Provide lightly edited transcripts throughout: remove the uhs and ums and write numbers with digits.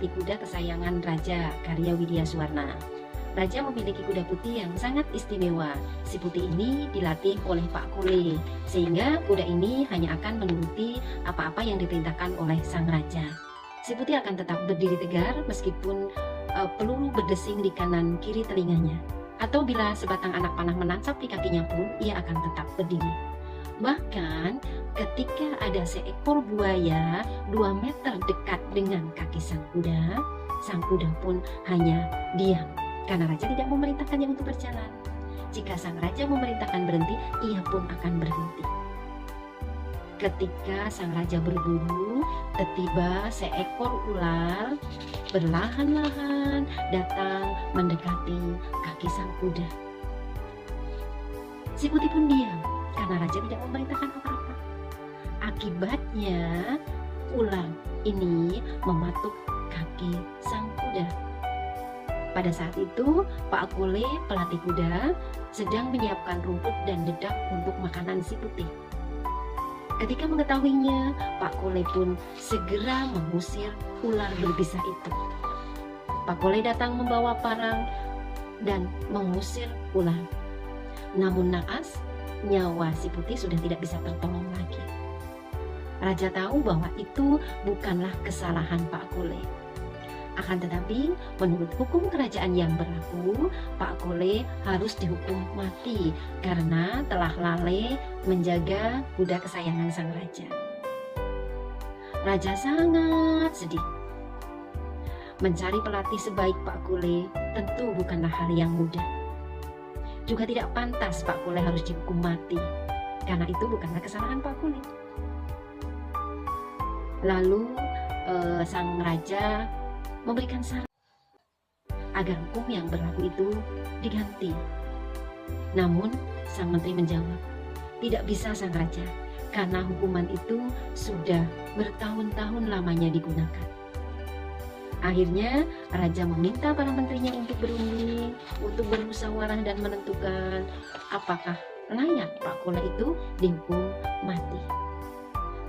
Pelatih Kuda Kesayangan Raja, karya Widya Suwarna. Raja memiliki kuda putih yang sangat istimewa. Si putih ini dilatih oleh Pak Kule, sehingga kuda ini hanya akan menuruti apa-apa yang diperintahkan oleh sang raja. Si putih akan tetap berdiri tegar meskipun peluru berdesing di kanan kiri telinganya. Atau bila sebatang anak panah menancap di kakinya pun, ia akan tetap berdiri. Bahkan ketika ada seekor buaya 2 meter dekat dengan kaki sang kuda pun hanya diam. Karena raja tidak memerintahkannya untuk berjalan. Jika sang raja memerintahkan berhenti, ia pun akan berhenti. Ketika sang raja berburu, tiba-tiba seekor ular perlahan-lahan datang mendekati kaki sang kuda. Si putih pun diam karena raja tidak memerintahkan apa-apa. Akibatnya ular ini mematuk kaki sang kuda. Pada saat itu, Pak Kule, pelatih kuda, sedang menyiapkan rumput dan dedak untuk makanan si putih. Ketika mengetahuinya, Pak Kule pun segera mengusir ular berbisa itu. Pak Kule datang membawa parang dan mengusir ular. Namun naas, nyawa si putih sudah tidak bisa tertolong lagi. Raja tahu bahwa itu bukanlah kesalahan Pak Kule. Akan tetapi, menurut hukum kerajaan yang berlaku, Pak Kule harus dihukum mati karena telah lalai menjaga kuda kesayangan sang raja. Raja sangat sedih. Mencari pelatih sebaik Pak Kule tentu bukanlah hal yang mudah. Juga tidak pantas Pak Kule harus dihukum mati, karena itu bukanlah kesalahan Pak Kule. Lalu sang raja memberikan saran agar hukum yang berlaku itu diganti. Namun sang menteri menjawab, tidak bisa sang raja, karena hukuman itu sudah bertahun-tahun lamanya digunakan. Akhirnya raja meminta para menterinya untuk berunding, untuk bermusyawarah dan menentukan apakah layak Pak Kule itu dihukum mati.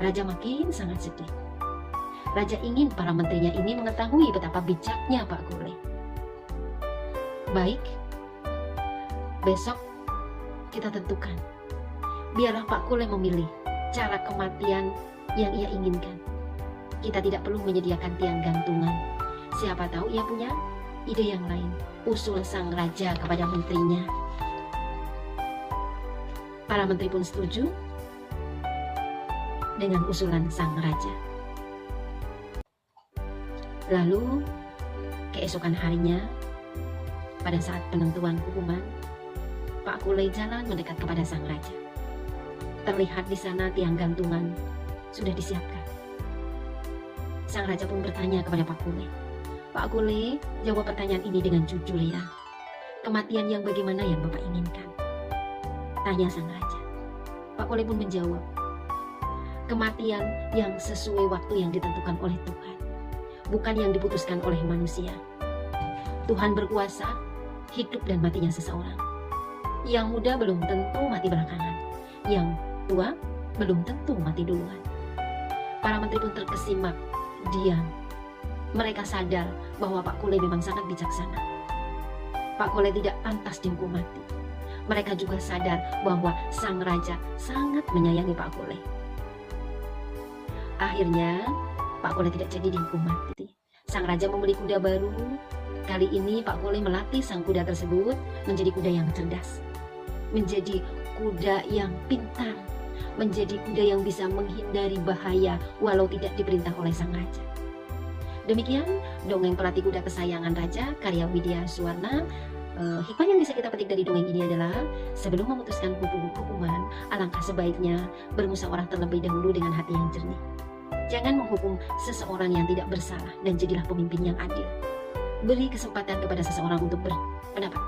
Raja makin sangat sedih. Raja ingin para menterinya ini mengetahui betapa bijaknya Pak Kule. Baik, besok kita tentukan. Biarlah Pak Kule memilih cara kematian yang ia inginkan. Kita tidak perlu menyediakan tiang gantungan. Siapa tahu ia punya ide yang lain, usul sang raja kepada menterinya. Para menteri pun setuju dengan usulan sang raja. Lalu keesokan harinya, pada saat penentuan hukuman, Pak Kule jalan mendekat kepada sang raja. Terlihat di sana tiang gantungan sudah disiapkan. Sang raja pun bertanya kepada Pak Kule, "Pak Kule, jawab pertanyaan ini dengan jujur ya. Kematian yang bagaimana yang Bapak inginkan?" Tanya sang raja. Pak Kule pun menjawab, "Kematian yang sesuai waktu yang ditentukan oleh Tuhan, bukan yang diputuskan oleh manusia. Tuhan berkuasa hidup dan matinya seseorang. Yang muda belum tentu mati belakangan, yang tua belum tentu mati duluan." Para menteri pun terkesimak, diam. Mereka sadar bahwa Pak Kule memang sangat bijaksana. Pak Kule tidak pantas dihukum mati. Mereka juga sadar bahwa sang raja sangat menyayangi Pak Kule. Akhirnya Pak Kule tidak jadi dihukum mati. Sang raja membeli kuda baru. Kali ini Pak Kule melatih sang kuda tersebut menjadi kuda yang cerdas, menjadi kuda yang pintar, menjadi kuda yang bisa menghindari bahaya walau tidak diperintah oleh sang raja. Demikian dongeng Pelatih Kuda Kesayangan Raja, karya Widya Suwarna. Hikmah yang bisa kita petik dari dongeng ini adalah, sebelum memutuskan hukuman, alangkah sebaiknya bermusyawarah terlebih dahulu dengan hati yang jernih. Jangan menghukum seseorang yang tidak bersalah dan jadilah pemimpin yang adil. Beri kesempatan kepada seseorang untuk berpendapat.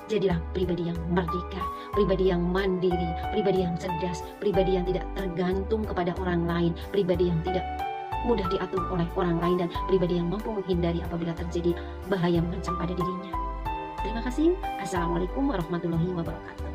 Jadilah pribadi yang merdeka, pribadi yang mandiri, pribadi yang cerdas, pribadi yang tidak tergantung kepada orang lain, pribadi yang tidak mudah diatur oleh orang lain, dan pribadi yang mampu menghindari apabila terjadi bahaya mengancam pada dirinya. Terima kasih. Assalamualaikum warahmatullahi wabarakatuh.